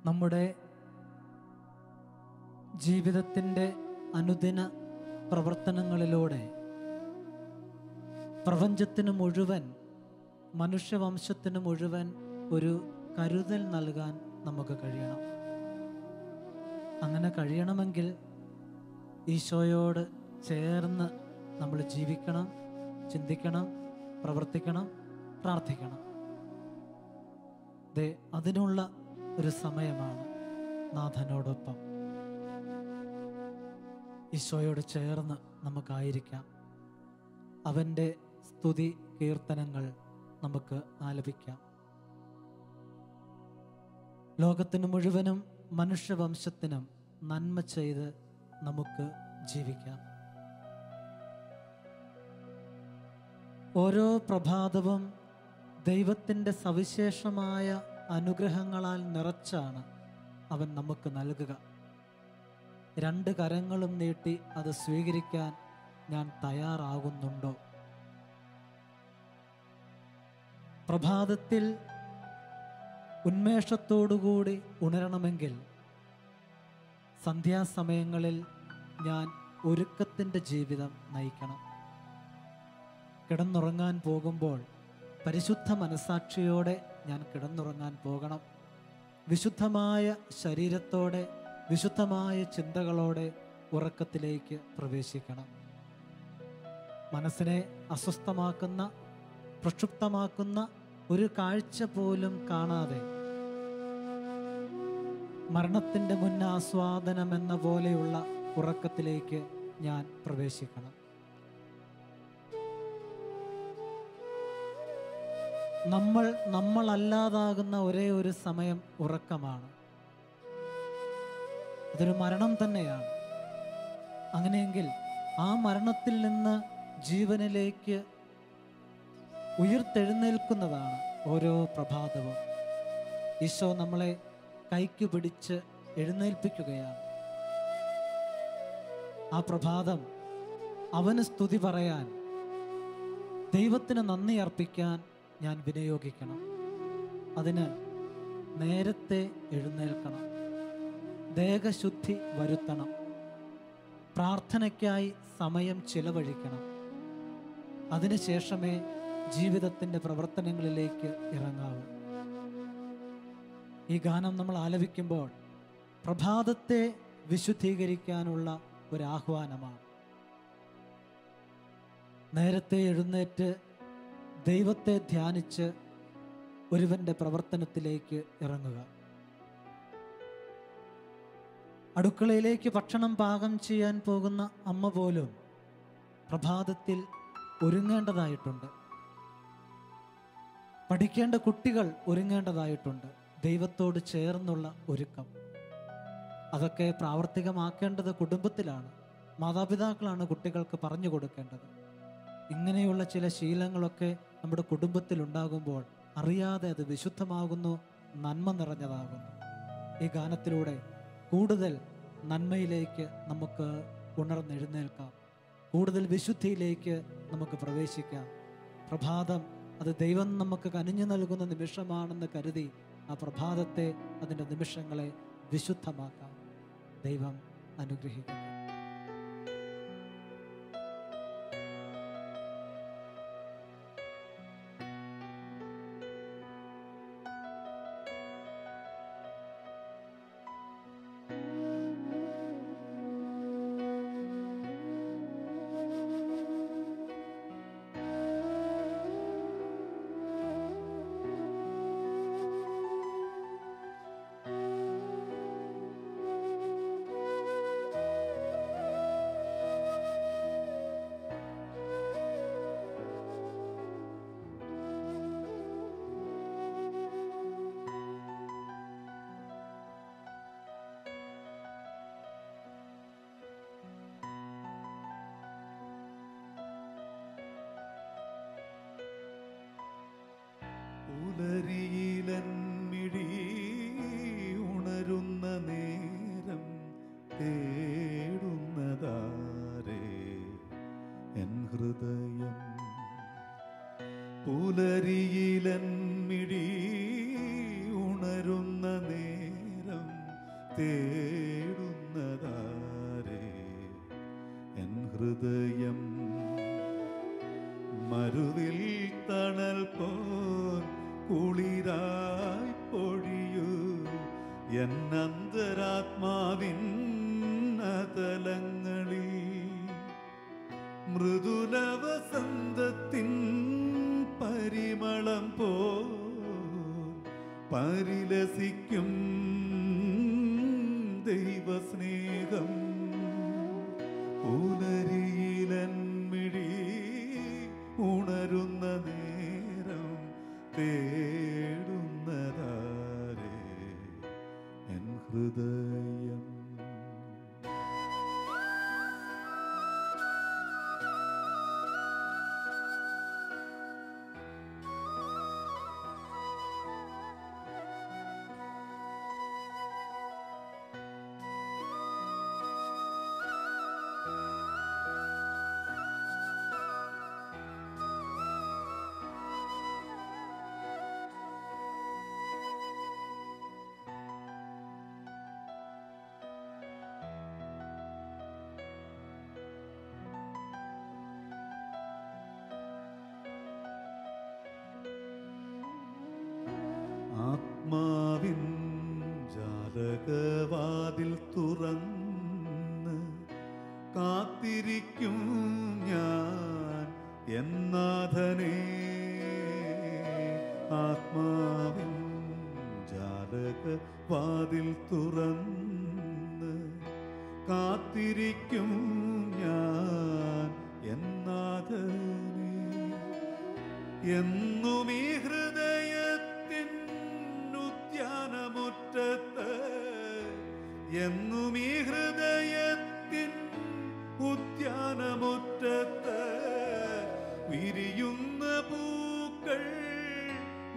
നമ്മുടെ ജീവിതത്തിൻ്റെ അനുദിന പ്രവർത്തനങ്ങളിലൂടെ പ്രപഞ്ചത്തിന് മുഴുവൻ, മനുഷ്യവംശത്തിന് മുഴുവൻ ഒരു കരുതൽ നൽകാൻ നമുക്ക് കഴിയണം. അങ്ങനെ കഴിയണമെങ്കിൽ ഈശോയോട് ചേർന്ന് നമ്മൾ ജീവിക്കണം, ചിന്തിക്കണം, പ്രവർത്തിക്കണം, പ്രാർത്ഥിക്കണം. അതിനുള്ള ഒരു സമയമാണ് നാഥനോടൊപ്പം ഈശോയോട് ചേർന്ന് നമുക്കായിരിക്കാം. അവൻ്റെ സ്തുതി കീർത്തനങ്ങൾ നമുക്ക് ആലപിക്കാം. ലോകത്തിന് മുഴുവനും മനുഷ്യവംശത്തിനും നന്മ ചെയ്ത് നമുക്ക് ജീവിക്കാം. ഓരോ പ്രഭാതവും ദൈവത്തിൻ്റെ സവിശേഷമായ അനുഗ്രഹങ്ങളാൽ നിറച്ചാണ് അവൻ നമുക്ക് നൽകുക. 2 കരങ്ങളും നീട്ടി അത് സ്വീകരിക്കാൻ ഞാൻ തയ്യാറാകുന്നുണ്ടോ? പ്രഭാതത്തിൽ ഉന്മേഷത്തോടുകൂടി ഉണരണമെങ്കിൽ സന്ധ്യാസമയങ്ങളിൽ ഞാൻ ഒരുക്കത്തിൻ്റെ ജീവിതം നയിക്കണം. കിടന്നുറങ്ങാൻ പോകുമ്പോൾ പരിശുദ്ധ മനസ്സാക്ഷിയോടെ ഞാൻ കിടന്നുറങ്ങാൻ പോകണം. വിശുദ്ധമായ ശരീരത്തോടെ, വിശുദ്ധമായ ചിന്തകളോടെ ഉറക്കത്തിലേക്ക് പ്രവേശിക്കണം. മനസ്സിനെ അസ്വസ്ഥമാക്കുന്ന, പ്രക്ഷുബ്ധമാക്കുന്ന ഒരു കാഴ്ച പോലും കാണാതെ മരണത്തിൻ്റെ മുന്നാസ്വാദനം എന്ന പോലെയുള്ള ഉറക്കത്തിലേക്ക് ഞാൻ പ്രവേശിക്കണം. നമ്മളല്ലാതാകുന്ന ഒരേ ഒരു സമയം ഉറക്കമാണ്. അതൊരു മരണം തന്നെയാണ്. അങ്ങനെയെങ്കിൽ ആ മരണത്തിൽ നിന്ന് ജീവനിലേക്ക് ഉയിർത്തെഴുന്നേൽക്കുന്നതാണ് ഓരോ പ്രഭാതവും. ഈശോ നമ്മളെ കൈക്ക് പിടിച്ച് എഴുന്നേൽപ്പിക്കുകയാണ്. ആ പ്രഭാതം അവന് സ്തുതി പറയാൻ, ദൈവത്തിന് നന്ദി അർപ്പിക്കാൻ ഞാൻ വിനിയോഗിക്കണം. അതിന് നേരത്തെ എഴുന്നേൽക്കണം, ദേഹശുദ്ധി വരുത്തണം, പ്രാർത്ഥനയ്ക്കായി സമയം ചിലവഴിക്കണം. അതിനുശേഷമേ ജീവിതത്തിൻ്റെ പ്രവർത്തനങ്ങളിലേക്ക് ഇറങ്ങാവൂ. ഈ ഗാനം നമ്മൾ ആലപിക്കുമ്പോൾ പ്രഭാതത്തെ വിശുദ്ധീകരിക്കാനുള്ള ഒരാഹ്വാനമാണ്. നേരത്തെ എഴുന്നേറ്റ് ദൈവത്തെ ധ്യാനിച്ച് ഒരുവന്റെ പ്രവർത്തനത്തിലേക്ക് ഇറങ്ങുക. അടുക്കളയിലേക്ക് ഭക്ഷണം പാകം ചെയ്യാൻ പോകുന്ന അമ്മ പോലും പ്രഭാതത്തിൽ ഒരുങ്ങേണ്ടതായിട്ടുണ്ട്. പഠിക്കേണ്ട കുട്ടികൾ ഒരുങ്ങേണ്ടതായിട്ടുണ്ട്. ദൈവത്തോട് ചേർന്നുള്ള ഒരുക്കം, അതൊക്കെ പ്രാവർത്തികമാക്കേണ്ടത് കുടുംബത്തിലാണ്. മാതാപിതാക്കളാണ് കുട്ടികൾക്ക് പറഞ്ഞു കൊടുക്കേണ്ടത്. ഇങ്ങനെയുള്ള ചില ശീലങ്ങളൊക്കെ നമ്മുടെ കുടുംബത്തിൽ ഉണ്ടാകുമ്പോൾ അറിയാതെ അത് വിശുദ്ധമാകുന്നു, നന്മ നിറഞ്ഞതാകുന്നു. ഈ ഗാനത്തിലൂടെ കൂടുതൽ നന്മയിലേക്ക് നമുക്ക് ഉണർന്നെഴുന്നേൽക്കാം, കൂടുതൽ വിശുദ്ധിയിലേക്ക് നമുക്ക് പ്രവേശിക്കാം. പ്രഭാതം അത് ദൈവം നമുക്ക് കനിഞ്ഞു നൽകുന്ന നിമിഷമാണെന്ന് കരുതി ആ പ്രഭാതത്തെ, അതിൻ്റെ നിമിഷങ്ങളെ വിശുദ്ധമാക്കാം. ദൈവം അനുഗ്രഹിക്കട്ടെ. പുലരിയിലെൻമിഴി ഉണരുന്ന നേരം തേടുന്നതാരേ എൻ ഹൃദയം. പുലരിയിലെൻമിഴി ഉണരുന്ന നേരം തേടുന്നതാരേ എൻ ഹൃദയം. മരുവിൽ തണൽ പോൽ കുളിരായി പൊഴിയൂ എൻ അന്തരാത്മാവിൻ അതലങ്ങളിൽ. മൃദുല വസന്തത്തിൻ പരിമളം പോൽ പരിലസിക്കും ദൈവസ്നേഹം. പുലരിയിലൻമിഴി ഉണരുന്ന നേരം തേടുന്നതാരേ എൻ ഹൃദയം. ആത്മാവിൻ ജാലകവാതിൽ തുറന്ന് കാത്തിരിക്കും ഞാൻ എന്നാഥനേ. ആത്മാവിൻ ജാലകവാതിൽ തുറന്ന് കാത്തിരിക്കും ഞാൻ എന്നാഥനേ. എന്നും ഈ ഹൃദയത്തിൻ ഉദ്യാനമുറ്റത്ത്, എന്നും ഈ ഹൃദയത്തിൻ ഉദ്യാനമുറ്റത്ത് വിരിയുന്ന പൂക്കൾ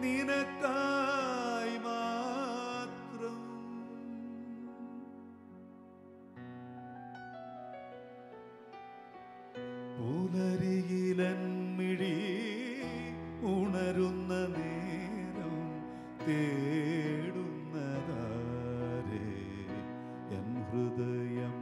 നിനക്കായി മാത്രം. പുലരിയിലൻമിഴി ഉണരുന്ന നേരം തേടുന്നതാരേ എൻ ഹൃദയം.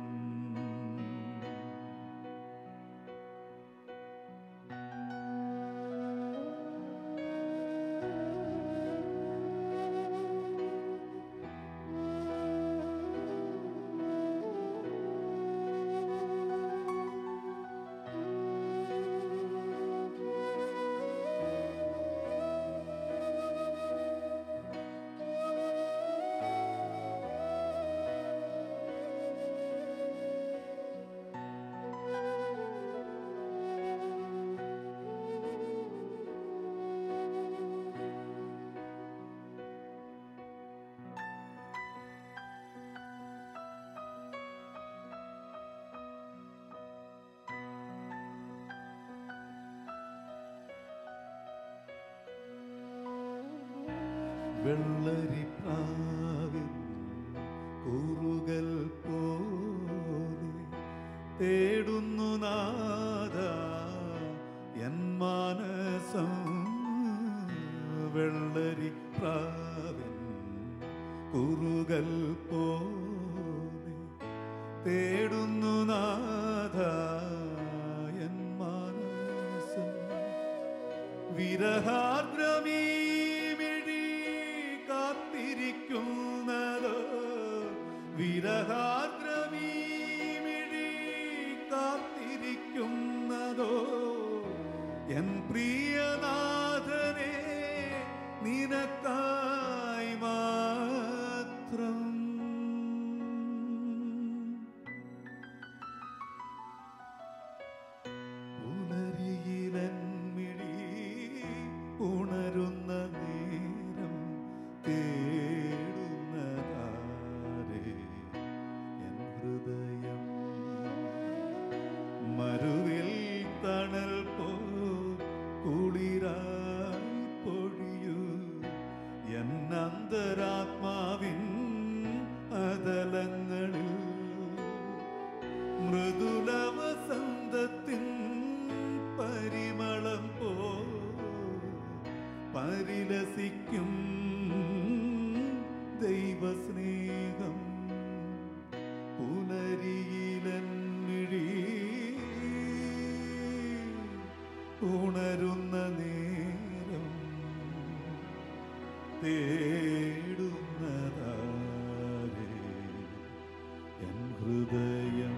വെള്ളരിപ്രാവിൻ കൂറുകൾ പോലെ തേടുന്നു നാഥാ എൻ മാനസം. വെള്ളരിപ്രാവിൻ കൂറുകൾ പോലെ തേടുന്നു നാഥാ എൻ മാനസം. വിരഹാർദ്രമീ കാത്തിരിക്കുന്നതോ, വിരഹാർദ്രമീ മിഴി കാത്തിരിക്കുന്നതോ എൻ പ്രിയനാഥനെ നിനക്കായി മാത്രം. പുലരിയിലൻമിഴി ഉണരുന്ന നേരം തേടുന്നതാരേ എൻ ഹൃദയം. മരുവിൽ തണൽ പോ കുളിരായി പൊഴിയൂ എൻ അന്തരാത്മാവിൻ അതലങ്ങളിൽ. മൃദുല വസന്തത്തിൻ പരിമളം പോ പരിലസിക്കും ദൈവസ്നേഹം. ലഹരിയിലെൻമിഴി ഉണരുന്ന നേരം തേടുന്നതാരേ എൻ ഹൃദയം.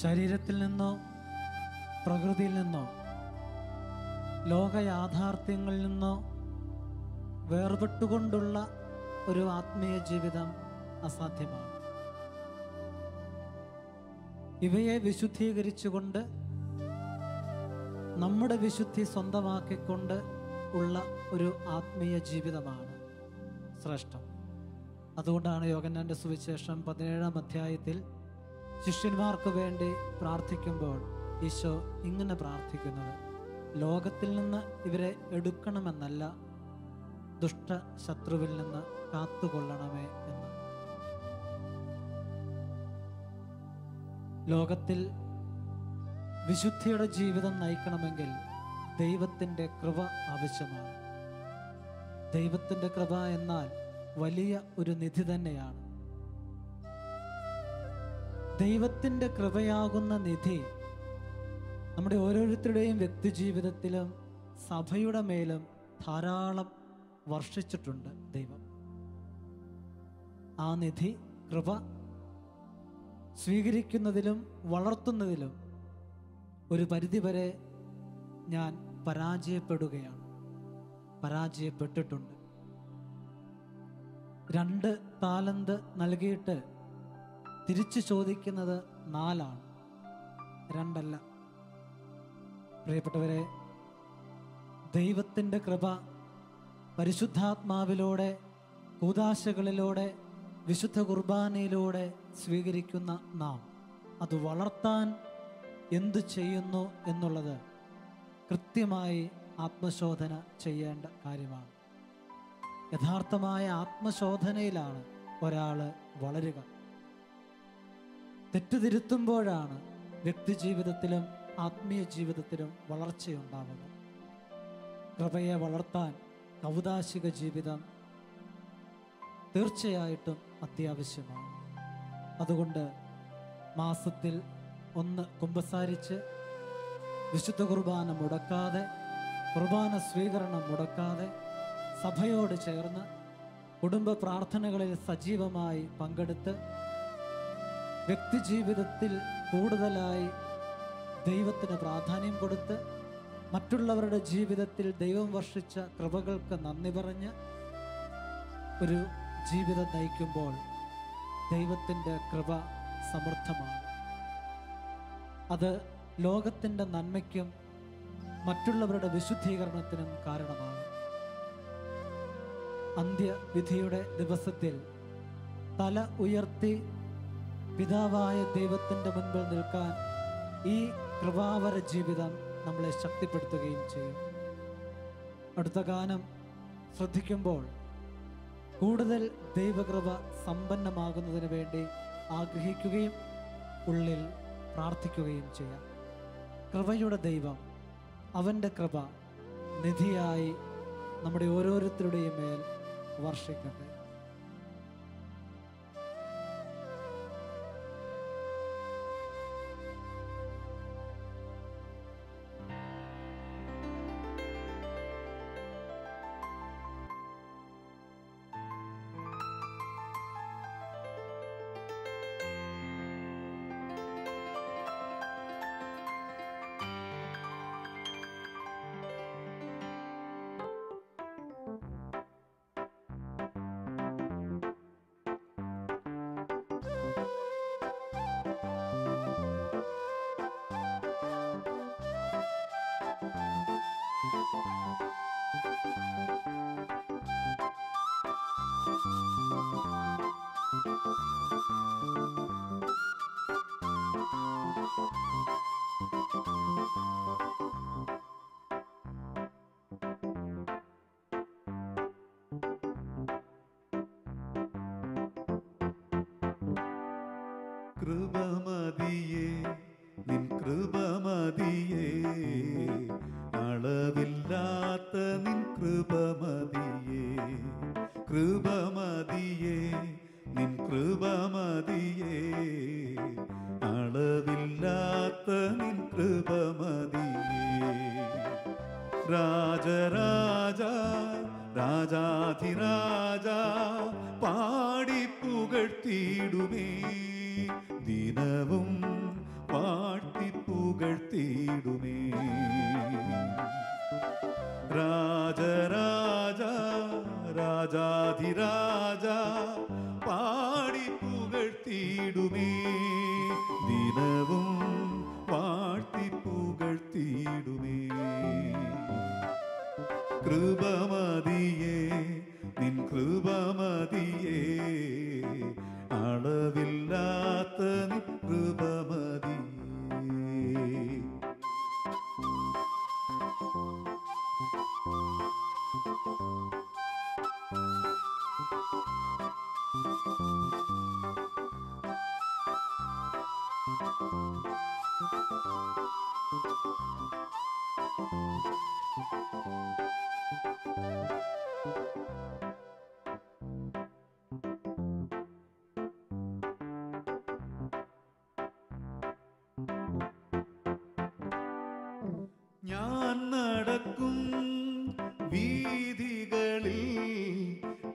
ശരീരത്തിൽ നിന്നോ പ്രകൃതിയിൽ നിന്നോ ലോകയാഥാർത്ഥ്യങ്ങളിൽ നിന്നോ വേർപെട്ടുകൊണ്ടുള്ള ഒരു ആത്മീയ ജീവിതം അസാധ്യമാണ്. ഇവയെ വിശുദ്ധീകരിച്ചുകൊണ്ട് നമ്മുടെ വിശുദ്ധി സ്വന്തമാക്കിക്കൊണ്ട് ഉള്ള ഒരു ആത്മീയ ജീവിതമാണ് ശ്രേഷ്ഠം. അതുകൊണ്ടാണ് യോഹന്നാന്റെ സുവിശേഷം 17-ാം അധ്യായത്തിൽ ശിഷ്യന്മാർക്ക് വേണ്ടി പ്രാർത്ഥിക്കുമ്പോൾ ഈശോ ഇങ്ങനെ പ്രാർത്ഥിക്കുന്നത്, ലോകത്തിൽ നിന്ന് ഇവരെ എടുക്കണമെന്നല്ല, ദുഷ്ട ശത്രുവിൽ നിന്ന് കാത്തുകൊള്ളണമേ എന്ന്. ലോകത്തിൽ വിശുദ്ധിയുടെ ജീവിതം നയിക്കണമെങ്കിൽ ദൈവത്തിൻ്റെ കൃപ ആവശ്യമാണ്. ദൈവത്തിൻ്റെ കൃപ എന്നാൽ വലിയ ഒരു നിധി തന്നെയാണ്. ദൈവത്തിൻ്റെ കൃപയാകുന്ന നിധി നമ്മുടെ ഓരോരുത്തരുടെയും വ്യക്തിജീവിതത്തിലും സഭയുടെ മേലും ധാരാളം വർഷിച്ചിട്ടുണ്ട് ദൈവം. ആ നിധി കൃപ സ്വീകരിക്കുന്നതിലും വളർത്തുന്നതിലും ഒരു പരിധിവരെ ഞാൻ പരാജയപ്പെട്ടിട്ടുണ്ട്. 2 താലന്ത് നൽകിയിട്ട് തിരിച്ചു ചോദിക്കുന്നത് 4 ആണ്, 2 അല്ല. പ്രിയപ്പെട്ടവരെ, ദൈവത്തിൻ്റെ കൃപ പരിശുദ്ധാത്മാവിലൂടെ, കൂദാശകളിലൂടെ, വിശുദ്ധ കുർബാനയിലൂടെ സ്വീകരിക്കുന്ന നാം അത് വളർത്താൻ എന്തു ചെയ്യുന്നു എന്നുള്ളത് കൃത്യമായി ആത്മശോധന ചെയ്യേണ്ട കാര്യമാണ്. യഥാർത്ഥമായ ആത്മശോധനയിലാണ് ഒരാൾ വളരുക. തെറ്റുതിരുത്തുമ്പോഴാണ് വ്യക്തിജീവിതത്തിലും ആത്മീയ ജീവിതത്തിലും വളർച്ചയുണ്ടാവുക. കൃപയെ വളർത്താൻ കൗദാശിക ജീവിതം തീർച്ചയായിട്ടും അത്യാവശ്യമാണ്. അതുകൊണ്ട് മാസത്തിൽ 1 കുമ്പസാരിച്ച് വിശുദ്ധ കുർബാന മുടക്കാതെ, കുർബാന സ്വീകരണം മുടക്കാതെ, സഭയോട് ചേർന്ന് കുടുംബ പ്രാർത്ഥനകളിൽ സജീവമായി പങ്കെടുത്ത് വ്യക്തിജീവിതത്തിൽ കൂടുതലായി ദൈവത്തിന് പ്രാധാന്യം കൊടുത്ത് മറ്റുള്ളവരുടെ ജീവിതത്തിൽ ദൈവം വർഷിച്ച കൃപകൾക്ക് നന്ദി പറഞ്ഞ് ഒരു ജീവിതം നയിക്കുമ്പോൾ ദൈവത്തിൻ്റെ കൃപ സമൃദ്ധമാണ്. അത് ലോകത്തിൻ്റെ നന്മയ്ക്കും മറ്റുള്ളവരുടെ വിശുദ്ധീകരണത്തിനും കാരണമാണ്. അന്ത്യവിധിയുടെ ദിവസത്തിൽ തല ഉയർത്തി പിതാവായ ദൈവത്തിൻ്റെ മുൻപിൽ നിൽക്കാൻ ഈ കൃപാവര ജീവിതം നമ്മളെ ശക്തിപ്പെടുത്തുകയും ചെയ്യും. അടുത്ത ഗാനം ശ്രദ്ധിക്കുമ്പോൾ കൂടുതൽ ദൈവകൃപ സമ്പന്നമാകുന്നതിന് വേണ്ടി ആഗ്രഹിക്കുകയും ഉള്ളിൽ പ്രാർത്ഥിക്കുകയും ചെയ്യാം. കൃപയുടെ ദൈവം അവൻ്റെ കൃപ നിധിയായി നമ്മുടെ ഓരോരുത്തരുടെയും മേൽ വർഷിക്കട്ടെ. കൃപമതിയേ നിൻ കൃപമതിയേ അളവില്ലാത്ത നിൻ കൃപമതിയേ കൃപമതിയേ നിൻ കൃപമതിയേ അളവില്ലാത്ത നിൻ കൃപമതിയേ രാജരാജ രാജാധിരാജ പാടി പുകഴ്ത്തിയിടുമേ ദിനവും പാടി പുകഴ്ത്തിയിടുമേ രാജരാജ രാജാധിരാജ പാടി പുകഴ്ത്തിയിടുമേ ദിനവും പാടി പുകഴ്ത്തിയിടുമേ കൃപമതിയേ നിൻ കൃപമതിയേ അളവില്ലാത്ത നിൻ കൃപമതിയേ ഞാൻ നടക്കും വീഥികളിൽ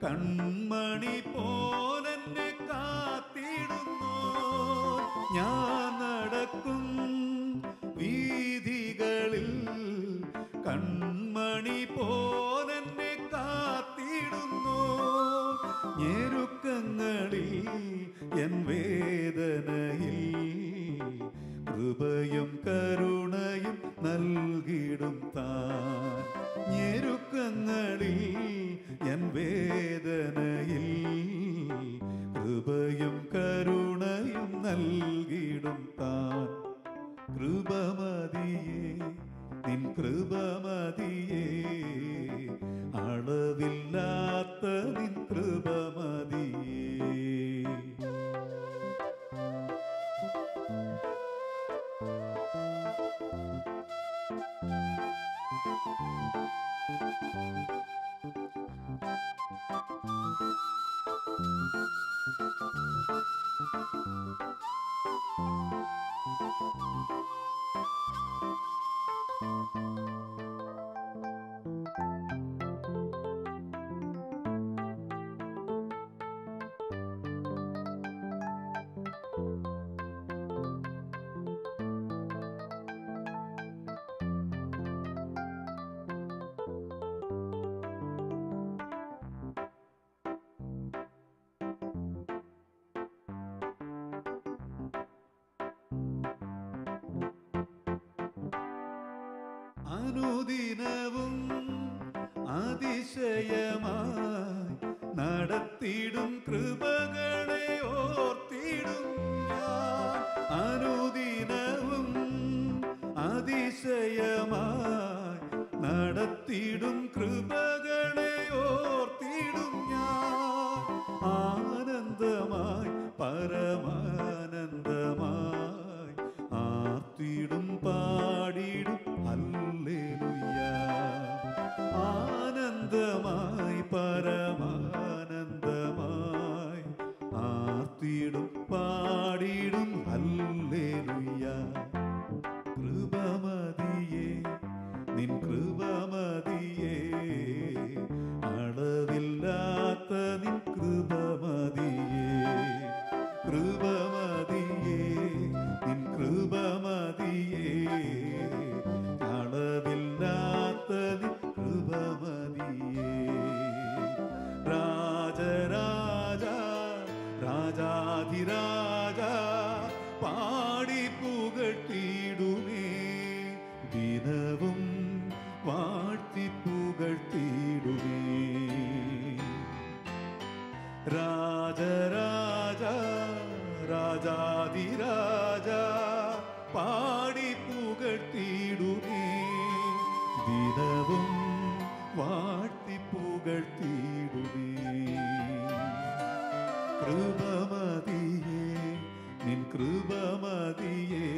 കൺമണി പോലെന്നെ കാത്തിടുന്നു ഞാൻ നടക്കും വീഥികളിൽ കൺമണി പോലെന്നെ കാത്തിടുന്നു ഞെരുക്കങ്ങളിൽ എൻ വേദനയിൽ കൃപയും കരുണയും നൽകിടും താൻ ഞെരുക്കങ്ങളിൽ എൻ വേദനയിൽ കൃപയും കരുണയും നൽകിടും താൻ കൃപമതിയേ നിൻ കൃപമതിയേ അളവില്ലാത്ത നിൻ കൃപമതിയേ അനുദിനവും അതിശയമായി നടത്തിടും കൃപകളെ ഓർത്തിടും ഞാൻ അനുദിനവും അതിശയമായി നടത്തിടും കൃപകളെ ഓർത്തിടും ഞാൻ ആനന്ദമായി പരമാനന്ദമായി ആർത്തിടും പാടിടും ഹല്ലേലൂയ ആനന്ദമായി പരമാനന്ദമായി ആർത്തിടും പാടിടും ഹല്ലേലൂയ കൃപമതിയേ നിൻ കൃപമതിയേ അളവില്ലാത്ത നിൻ കൃപമതിയേ കൃപമതിയേ നിൻ കൃപമതിയേ അളവില്ലാത്ത നിൻ കൃപമതിയേ രാജരാജ രാജാധിരാജ പാടി പുകഴ്ത്തിയിടുമേ ദിനവും വാഴ്ത്തി പുകഴ്ത്തിയിടുമേ രാജരാജ രാജാതിരാജ പാടി പുകഴ്ത്തിയിടുമേ ദിനവും വാഴ്ത്തി പുകഴ്ത്തിയിടുമേ കൃപമതിയേ നിൻ കൃപമതിയേ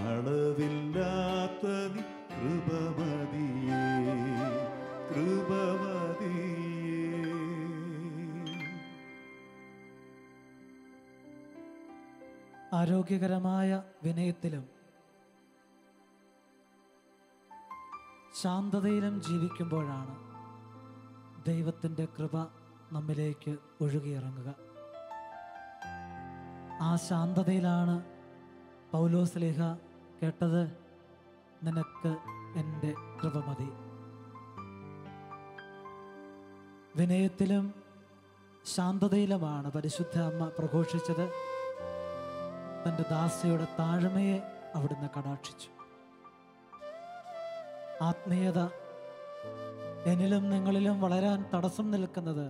അളവില്ലാത്ത നിൻ കൃപമതിയേ കൃപമതിയേ. ആരോഗ്യകരമായ വിനയത്തിലും ശാന്തതയിലും ജീവിക്കുമ്പോഴാണ് ദൈവത്തിൻ്റെ കൃപ നമ്മിലേക്ക് ഒഴുകിയിറങ്ങുക. ആ ശാന്തതയിലാണ് പൗലോസ്ലീഹ കേട്ടത്, നിനക്ക് എൻ്റെ കൃപ മതി. വിനയത്തിലും ശാന്തതയിലുമാണ് പരിശുദ്ധ അമ്മ പ്രഘോഷിച്ചത്. തൻ്റെ ദാസിയുടെ താഴ്മയെ അവിടുന്ന് കടാക്ഷിച്ചു. ആത്മീയത എന്നിലും നിങ്ങളിലും വളരാൻ തടസ്സം നിൽക്കുന്നത്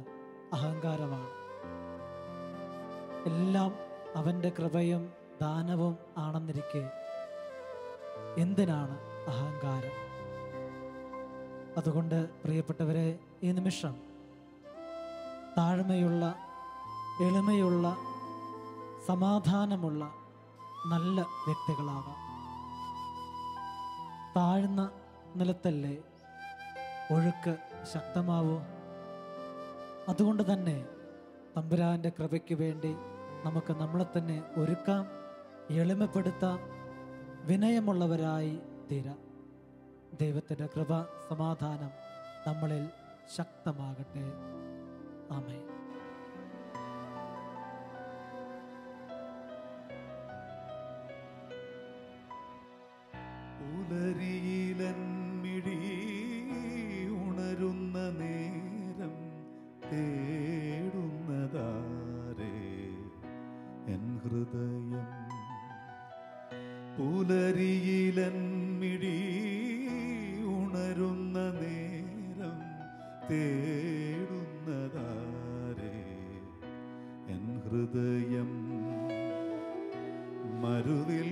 അഹങ്കാരമാണ്. എല്ലാം അവൻ്റെ കൃപയും ദാനവും ആണെന്നിരിക്കെ എന്തിനാണ് അഹങ്കാരം? അതുകൊണ്ട് പ്രിയപ്പെട്ടവരെ, ഈ നിമിഷം താഴ്മയുള്ള, എളിമയുള്ള, സമാധാനമുള്ള നല്ല വ്യക്തികളാകാം. താഴ്ന്ന നിലത്തല്ലേ ഒഴുക്ക് ശക്തമാവൂ. അതുകൊണ്ട് തന്നെ തമ്പുരാൻ്റെ കൃപയ്ക്ക് വേണ്ടി നമുക്ക് നമ്മളെ തന്നെ ഒരുക്കാം, എളിമപ്പെടുത്താം, വിനയമുള്ളവരായി തീരാം. ദൈവത്തിൻ്റെ കൃപ, സമാധാനം നമ്മളിൽ ശക്തമാകട്ടെ. ആമേൻ. പുലരിയിലൻമിഴി ഉണരുന്ന നേരം തേടുന്നതാരേ എൻ ഹൃദയം. പുലരിയിലൻമിഴി ഉണരുന്ന നേരം തേടുന്നതാരേ എൻ ഹൃദയം. മരുവിൽ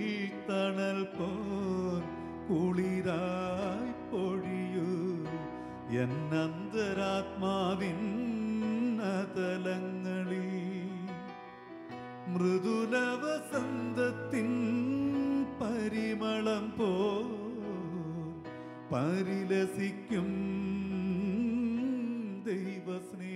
തണൽ പോൽ കുളിരായി പൊഴിയൂ എന്നന്തരാത്മാവിൻ അതലങ്ങളിൽ. മൃദുലവസന്തത്തിൻ പരിമളം പോൽ പരിലസിക്കും ദൈവസ്നേഹം.